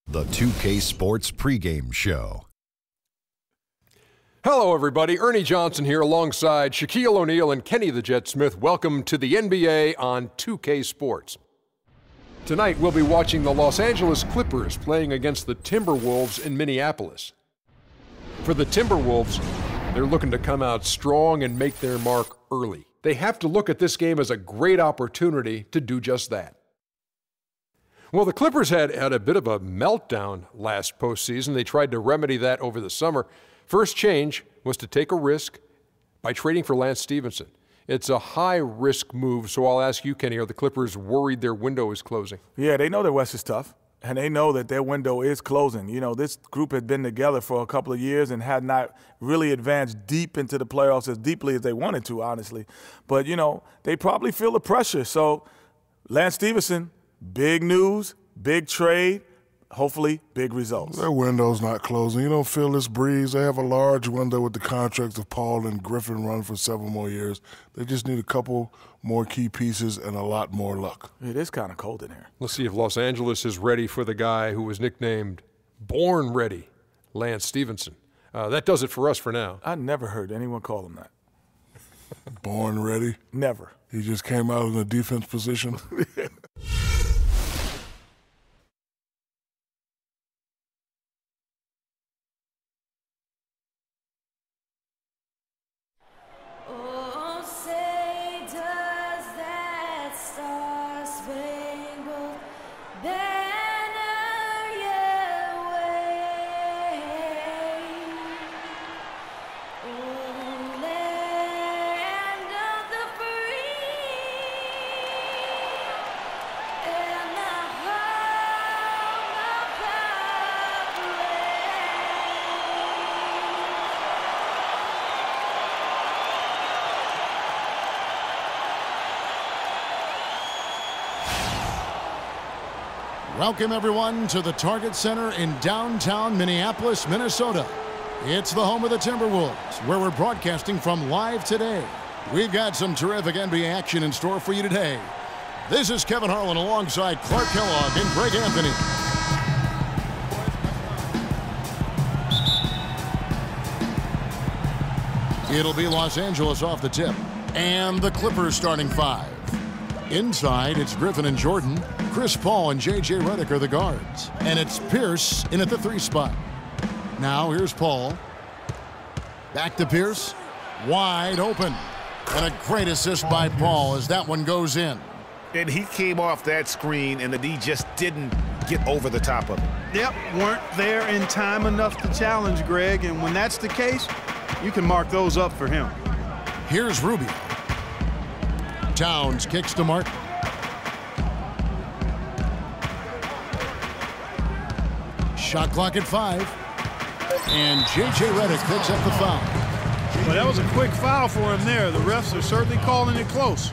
The 2K Sports pregame show. Hello, everybody. Ernie Johnson here alongside Shaquille O'Neal and Kenny the Jet Smith. Welcome to the NBA on 2K Sports. Tonight, we'll be watching the Los Angeles Clippers playing against the Timberwolves in Minneapolis. For the Timberwolves, they're looking to come out strong and make their mark early. They have to look at this game as a great opportunity to do just that. Well, the Clippers had a bit of a meltdown last postseason. They tried to remedy that over the summer. First change was to take a risk by trading for Lance Stephenson. It's a high-risk move, so I'll ask you, Kenny, are the Clippers worried their window is closing? Yeah, they know their West is tough, and they know that their window is closing. You know, this group had been together for a couple of years and had not really advanced deep into the playoffs as deeply as they wanted to, honestly. But, you know, they probably feel the pressure. So Lance Stephenson, big news, big trade, hopefully big results. Their window's not closing. You don't feel this breeze. They have a large window with the contracts of Paul and Griffin run for several more years. They just need a couple more key pieces and a lot more luck. It is kind of cold in here. Let's see if Los Angeles is ready for the guy who was nicknamed Born Ready, Lance Stephenson. That does it for us for now. I never heard anyone call him that. Born ready? Never. He just came out in a defense position. Welcome, everyone, to the Target Center in downtown Minneapolis, Minnesota. It's the home of the Timberwolves, where we're broadcasting from live today. We've got some terrific NBA action in store for you today. This is Kevin Harlan alongside Clark Kellogg and Greg Anthony. It'll be Los Angeles off the tip, and the Clippers starting five. Inside, it's Griffin and Jordan. Chris Paul and J.J. Redick are the guards. And it's Pierce in at the 3 spot. Now here's Paul. Back to Pierce. Wide open. And a great assist by Paul as that one goes in. And he came off that screen, and the D just didn't get over the top of it. Yep, weren't there in time enough to challenge Greg. And when that's the case, you can mark those up for him. Here's Rubio. Towns kicks to Martin. Shot clock at 5. And J.J. Redick picks up the foul. Well, that was a quick foul for him there. The refs are certainly calling it close.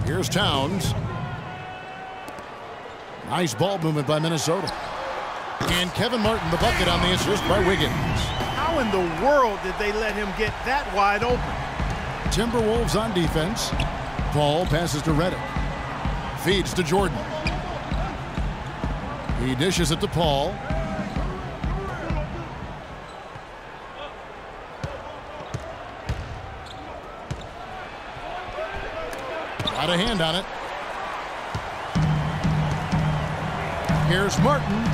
Here's Towns. Nice ball movement by Minnesota. And Kevin Martin, the bucket on the assist by Wiggins. How in the world did they let him get that wide open? Timberwolves on defense. Paul passes to Redick. Feeds to Jordan. He dishes it to Paul. Got a hand on it. Here's Martin.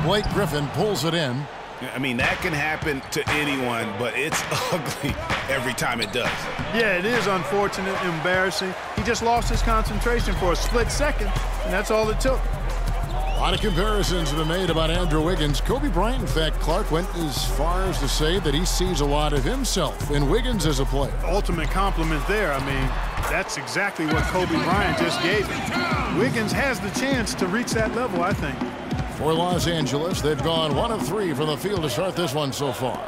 Blake Griffin pulls it in. I mean, that can happen to anyone, but it's ugly every time it does. Yeah, it is unfortunate, embarrassing. He just lost his concentration for a split second, and that's all it took. A lot of comparisons have been made about Andrew Wiggins. Kobe Bryant, in fact, Clark went as far as to say that he sees a lot of himself in Wiggins as a player. Ultimate compliment there. I mean, that's exactly what Kobe Bryant just gave him. Wiggins has the chance to reach that level, I think. For Los Angeles, they've gone 1 of 3 from the field to start this one so far.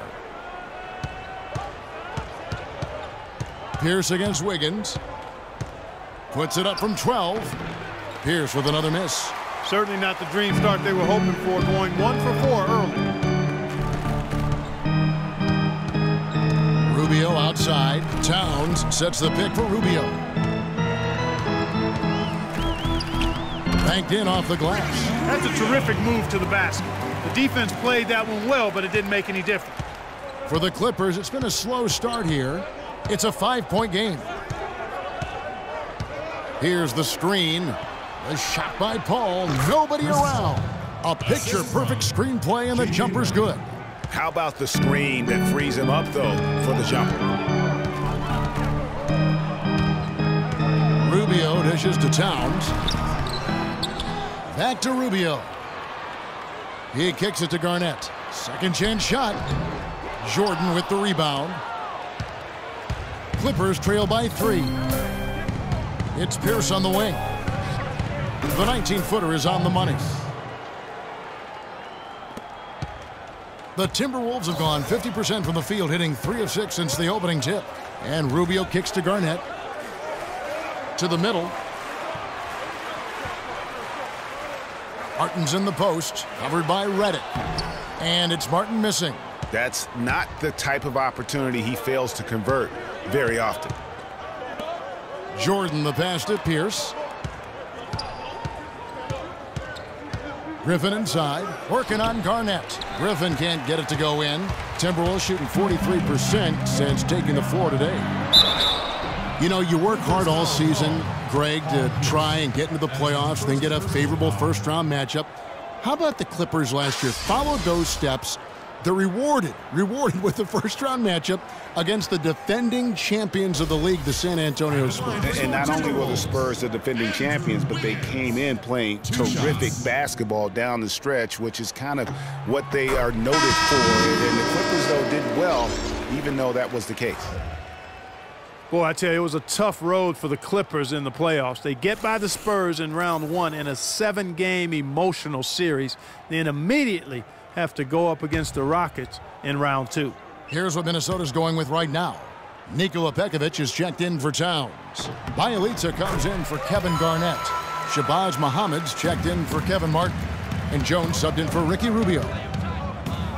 Pierce against Wiggins. Puts it up from 12. Pierce with another miss. Certainly not the dream start they were hoping for, going 1 for 4 early. Rubio outside. Towns sets the pick for Rubio. Banked in off the glass. That's a terrific move to the basket. The defense played that one well, but it didn't make any difference. For the Clippers, it's been a slow start here. It's a 5-point game. Here's the screen. A shot by Paul. Nobody around. A picture-perfect screenplay, and the jumper's good. How about the screen that frees him up, though, for the jumper? Rubio dishes to Towns. Back to Rubio. He kicks it to Garnett. Second chance shot. Jordan with the rebound. Clippers trail by 3. It's Pierce on the wing. The 19-footer is on the money. The Timberwolves have gone 50% from the field, hitting 3 of 6 since the opening tip. And Rubio kicks to Garnett. To the middle. Martin's in the post, covered by Reddick. And it's Martin missing. That's not the type of opportunity he fails to convert very often. Jordan the pass to Pierce. Griffin inside, working on Garnett. Griffin can't get it to go in. Timberwolves shooting 43% since taking the floor today. You know, you work hard all season, Greg, to try and get into the playoffs, then get a favorable first-round matchup. How about the Clippers last year? Followed those steps. They're rewarded with the first-round matchup against the defending champions of the league, the San Antonio Spurs. And not only were the Spurs the defending champions, but they came in playing terrific basketball down the stretch, which is kind of what they are noted for. And the Clippers, though, did well, even though that was the case. Boy, I tell you, it was a tough road for the Clippers in the playoffs. They get by the Spurs in round 1 in a 7-game emotional series, then immediately have to go up against the Rockets in round 2. Here's what Minnesota's going with right now. Nikola Pekovic is checked in for Towns. Bjelica comes in for Kevin Garnett. Shabazz Muhammad's checked in for Kevin Martin. And Jones subbed in for Ricky Rubio.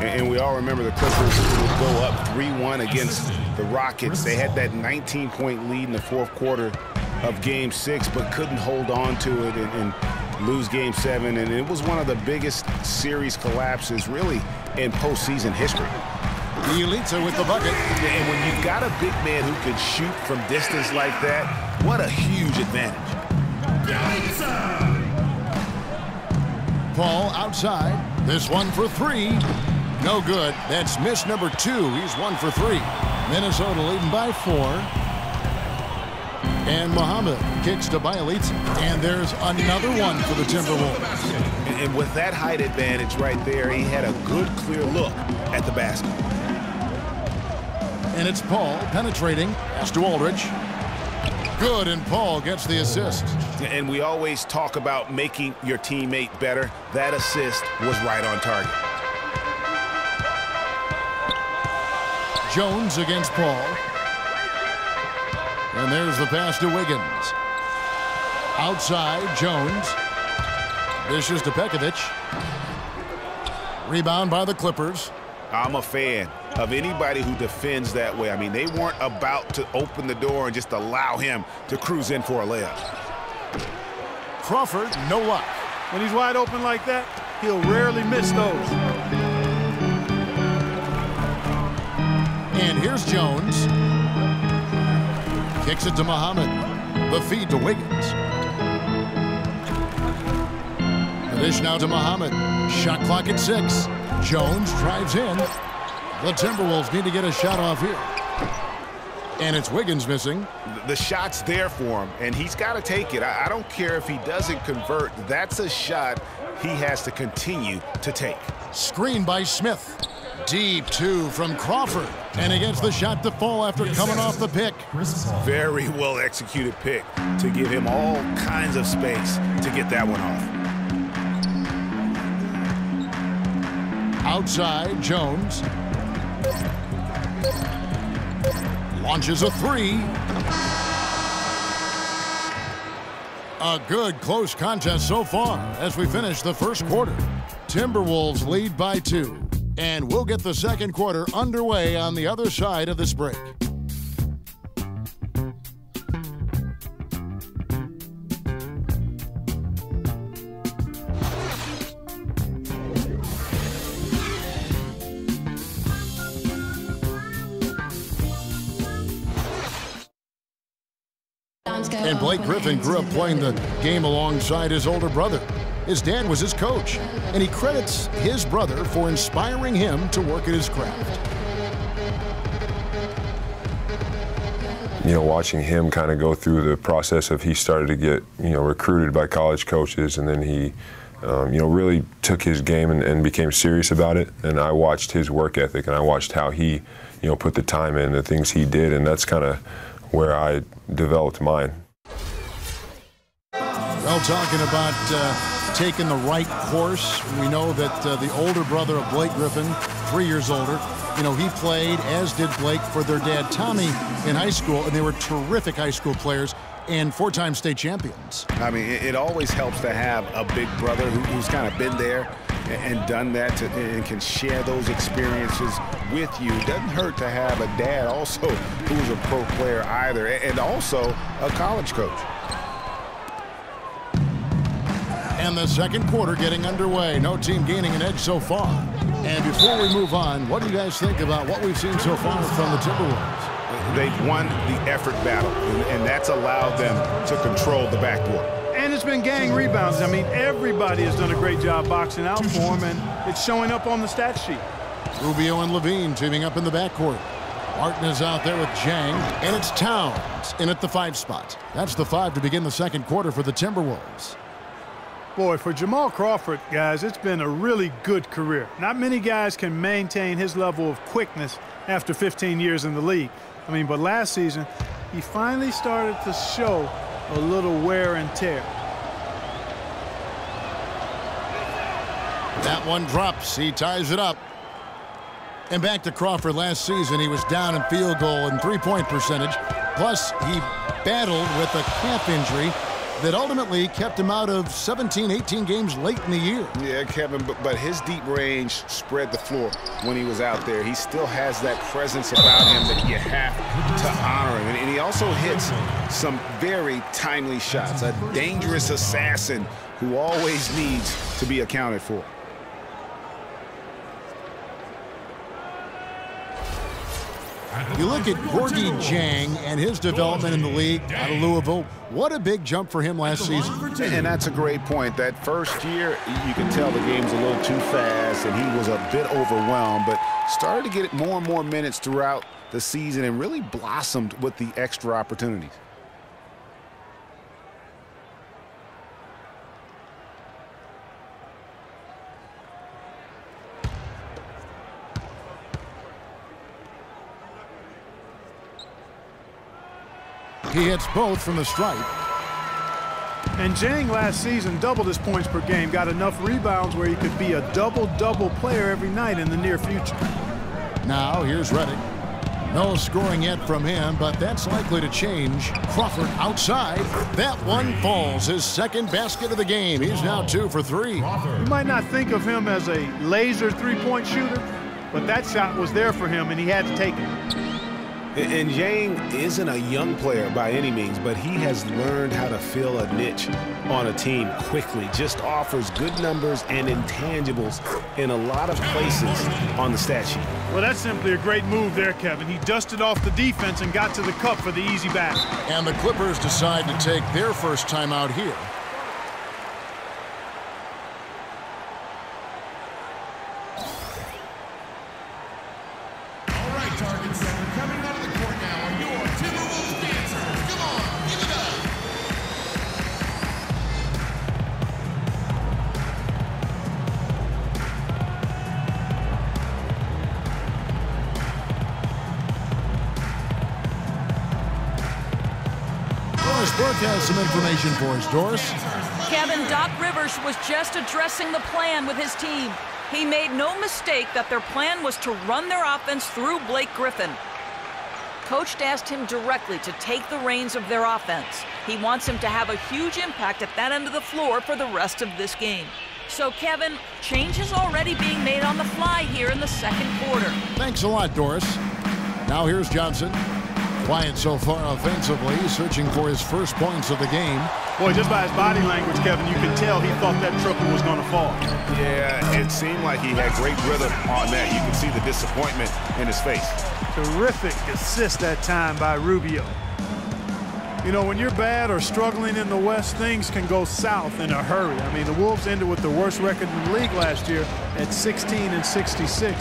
And we all remember the Clippers would go up 3-1 against the Rockets. They had that 19-point lead in the fourth quarter of Game 6, but couldn't hold on to it and lose Game 7. And it was one of the biggest series collapses, really, in postseason history. Bjelica with the bucket. And when you've got a big man who can shoot from distance like that, what a huge advantage. Paul outside. This one for 3. No good. That's miss number 2. He's 1 for 3. Minnesota leading by 4. And Muhammad kicks to Bjelica. And there's another one for the Timberwolves. And with that height advantage right there, he had a good, clear look at the basket. And it's Paul penetrating. Pass to Aldridge. Good, and Paul gets the assist. And we always talk about making your teammate better. That assist was right on target. Jones against Paul. And there's the pass to Wiggins. Outside, Jones. Dishes to Pekovic. Rebound by the Clippers. I'm a fan of anybody who defends that way. I mean, they weren't about to open the door and just allow him to cruise in for a layup. Crawford, no luck. When he's wide open like that, he'll rarely miss those. And here's Jones. Kicks it to Muhammad. The feed to Wiggins. The dish now to Muhammad. Shot clock at 6. Jones drives in. The Timberwolves need to get a shot off here. And it's Wiggins missing. The shot's there for him, and he's got to take it. I don't care if he doesn't convert. That's a shot he has to continue to take. Screen by Smith. Deep 2 from Crawford. And against the shot to fall after coming off the pick. Very well executed pick to give him all kinds of space to get that one off. Outside, Jones. Launches a 3. A good close contest so far as we finish the first quarter. Timberwolves lead by 2. And we'll get the second quarter underway on the other side of this break. And Blake Griffin grew up playing the game alongside his older brother. His dad was his coach, and he credits his brother for inspiring him to work at his craft. You know, watching him kind of go through the process of he started to get, recruited by college coaches, and then he, really took his game and became serious about it. And I watched his work ethic, and I watched how he, put the time in, the things he did, and that's kind of where I developed mine. Well, talking about taking the right course, we know that the older brother of Blake Griffin, 3 years older, he played, as did Blake, for their dad, Tommy, in high school, and they were terrific high school players and 4-time state champions. I mean, it always helps to have a big brother who's kind of been there and done that and can share those experiences with you. It doesn't hurt to have a dad also who's a pro player either, and also a college coach. And the second quarter getting underway. No team gaining an edge so far. And before we move on, what do you guys think about what we've seen so far from the Timberwolves? They've won the effort battle, and that's allowed them to control the backcourt. And it's been gang rebounds. I mean, everybody has done a great job boxing out for him, and it's showing up on the stat sheet. Rubio and Levine teaming up in the backcourt. Martin is out there with Jang, and it's Towns in at the 5 spot. That's the 5 to begin the second quarter for the Timberwolves. Boy, for Jamal Crawford, guys, it's been a really good career. Not many guys can maintain his level of quickness after 15 years in the league. I mean, but last season, he finally started to show a little wear and tear. That one drops. He ties it up. And back to Crawford last season, he was down in field goal and three-point percentage. Plus, he battled with a calf injury that ultimately kept him out of 17, 18 games late in the year. Yeah, Kevin, but his deep range spread the floor when he was out there. He still has that presence about him that you have to honor him. And he also hits some very timely shots. A dangerous assassin who always needs to be accounted for. You look at Gorgie Jang and his development in the league out of Louisville. What a big jump for him last season. And that's a great point. That first year, you can tell the game's a little too fast, and he was a bit overwhelmed, but started to get more and more minutes throughout the season and really blossomed with the extra opportunities. He hits both from the stripe. And Jang last season doubled his points per game, got enough rebounds where he could be a double-double player every night in the near future. Now here's Redick. No scoring yet from him, but that's likely to change. Crawford outside. That one falls. His second basket of the game. He's now 2 for 3. You might not think of him as a laser three-point shooter, but that shot was there for him, and he had to take it. And Yang isn't a young player by any means, but he has learned how to fill a niche on a team quickly. Just offers good numbers and intangibles in a lot of places on the stat sheet. Well, that's simply a great move there, Kevin. He dusted off the defense and got to the cup for the easy basket. And the Clippers decide to take their first timeout here. Brooke has some information for us. Doris? Kevin, Doc Rivers was just addressing the plan with his team. He made no mistake that their plan was to run their offense through Blake Griffin. coach asked him directly to take the reins of their offense. He wants him to have a huge impact at that end of the floor for the rest of this game. So, Kevin, change is already being made on the fly here in the second quarter. Thanks a lot, Doris. Now here's Johnson. Quiet so far offensively, searching for his first points of the game. Boy, just by his body language, Kevin, you can tell he thought that triple was going to fall. Yeah, it seemed like he had great rhythm on that. You can see the disappointment in his face. Terrific assist that time by Rubio. You know, when you're bad or struggling in the West, things can go south in a hurry. I mean, the Wolves ended with the worst record in the league last year at 16-66,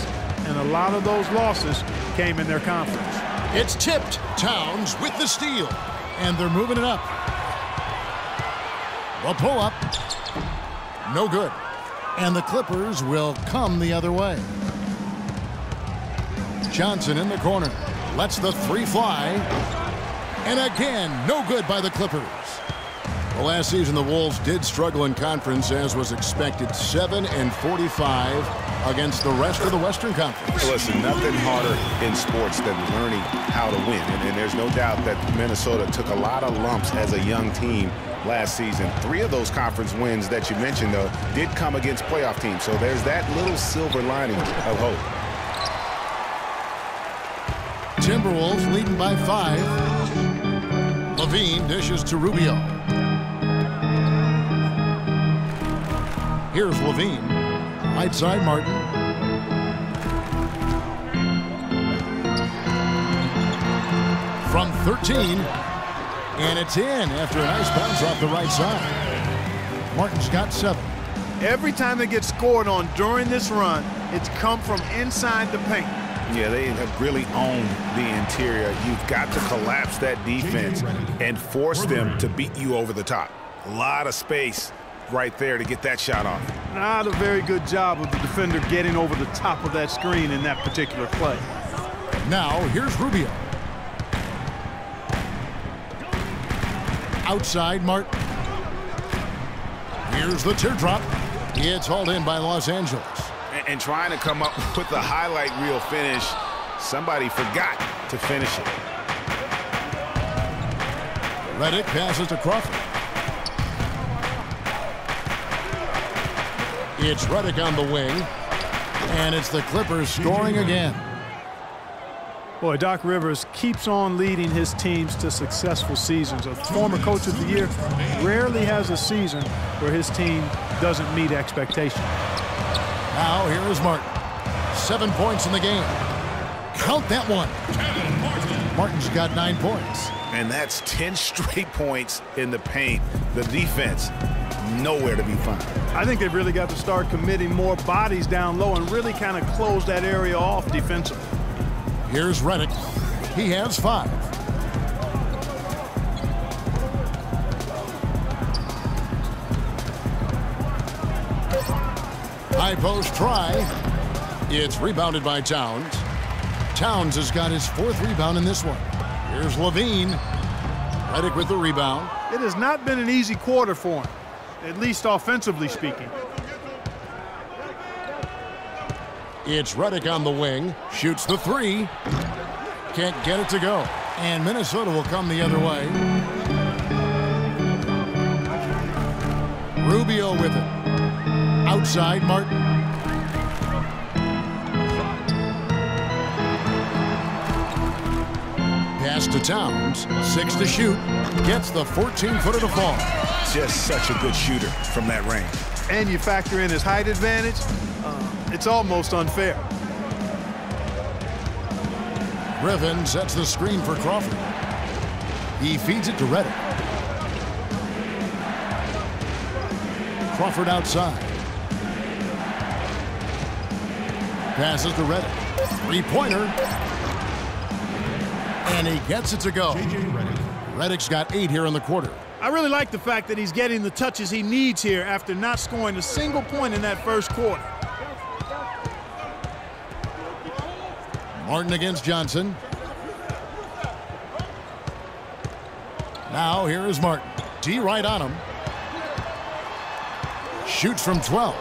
and a lot of those losses came in their conference. It's tipped. Towns with the steal. And they're moving it up. The pull-up. No good. And the Clippers will come the other way. Johnson in the corner. Lets the three fly. And again, no good by the Clippers. Well, last season, the Wolves did struggle in conference, as was expected. 7-45 against the rest of the Western Conference. Listen, nothing harder in sports than learning how to win. And there's no doubt that Minnesota took a lot of lumps as a young team last season. 3 of those conference wins that you mentioned, though, did come against playoff teams. So there's that little silver lining of hope. Timberwolves leading by 5. Levine dishes to Rubio. Here's Levine. Right side, Martin. From 13. And it's in after a nice bounce off the right side. Martin's got 7. Every time they get scored on during this run, it's come from inside the paint. Yeah, they have really owned the interior. You've got to collapse that defense and force them to beat you over the top. A lot of space right there to get that shot off. Not a very good job of the defender getting over the top of that screen in that particular play. Now, here's Rubio. Outside, Martin. Here's the teardrop. It's hauled in by Los Angeles. And trying to come up with the highlight reel finish, somebody forgot to finish it. Redick passes to Crawford. It's Redick on the wing, and it's the Clippers scoring again. Boy, Doc Rivers keeps on leading his teams to successful seasons. A former coach of the year rarely has a season where his team doesn't meet expectations. Now here is Martin. 7 points in the game. Count that one. Martin's got 9 points. And that's 10 straight points in the paint. The defense, nowhere to be found. I think they've really got to start committing more bodies down low and really kind of close that area off defensively. Here's Redick. He has 5. High post try. It's rebounded by Towns. Towns has got his 4th rebound in this one. Here's Levine. Redick with the rebound. It has not been an easy quarter for him, at least offensively speaking. It's Redick on the wing. Shoots the 3. Can't get it to go. And Minnesota will come the other way. Rubio with it. Outside, Martin. Pass to Towns. 6 to shoot. Gets the 14-footer to fall. Just such a good shooter from that range. And you factor in his height advantage, it's almost unfair. Griffin sets the screen for Crawford. He feeds it to Redick. Crawford outside. Passes to Redick. 3-pointer. And he gets it to go. Redick's got 8 here in the quarter. I really like the fact that he's getting the touches he needs here after not scoring a single point in that first quarter. Martin against Johnson. Now here is Martin. D right on him. Shoots from 12.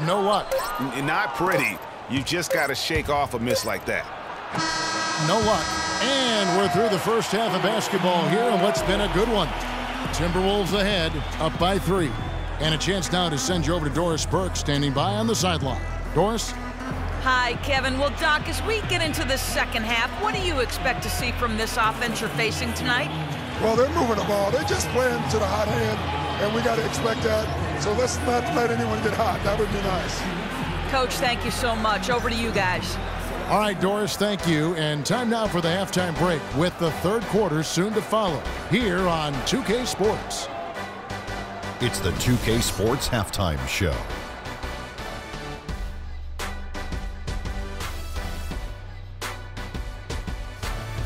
No luck. Not pretty. You just got to shake off a miss like that. No luck. And we're through the first half of basketball here in what's been a good one. Timberwolves ahead, up by 3. And a chance now to send you over to Doris Burke, standing by on the sideline. Doris? Hi, Kevin. Well, Doc, as we get into the second half, what do you expect to see from this offense you're facing tonight? Well, they're moving the ball. They're just playing to the hot hand, and we got to expect that. So let's not let anyone get hot. That would be nice. Coach, thank you so much. Over to you guys. All right, Doris, thank you. And time now for the halftime break with the third quarter soon to follow here on 2K Sports. It's the 2K Sports Halftime Show.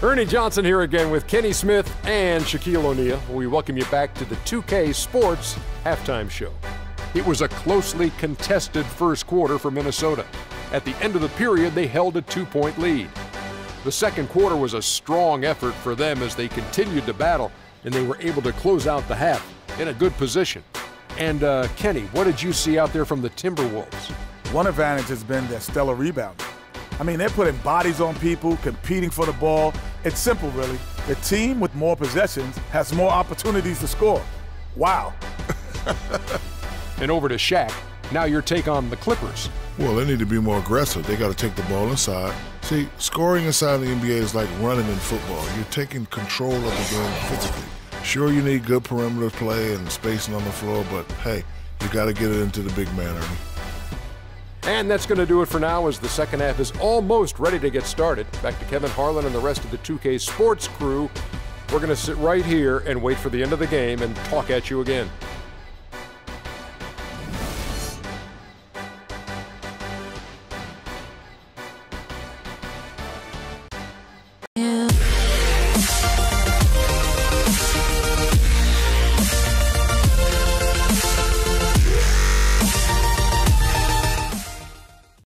Ernie Johnson here again with Kenny Smith and Shaquille O'Neal. We welcome you back to the 2K Sports Halftime Show. It was a closely contested first quarter for Minnesota. At the end of the period, they held a 2-point lead. The second quarter was a strong effort for them as they continued to battle, and they were able to close out the half in a good position. And Kenny, what did you see out there from the Timberwolves? One advantage has been their stellar rebounding. I mean, they're putting bodies on people, competing for the ball. It's simple, really. The team with more possessions has more opportunities to score. Wow. And over to Shaq. Now your take on the Clippers. Well, they need to be more aggressive. They got to take the ball inside. See, scoring inside the NBA is like running in football. You're taking control of the game physically. Sure, you need good perimeter play and spacing on the floor, but hey, you got to get it into the big man, Ernie. And that's going to do it for now as the second half is almost ready to get started. Back to Kevin Harlan and the rest of the 2K Sports crew. We're going to sit right here and wait for the end of the game and talk at you again.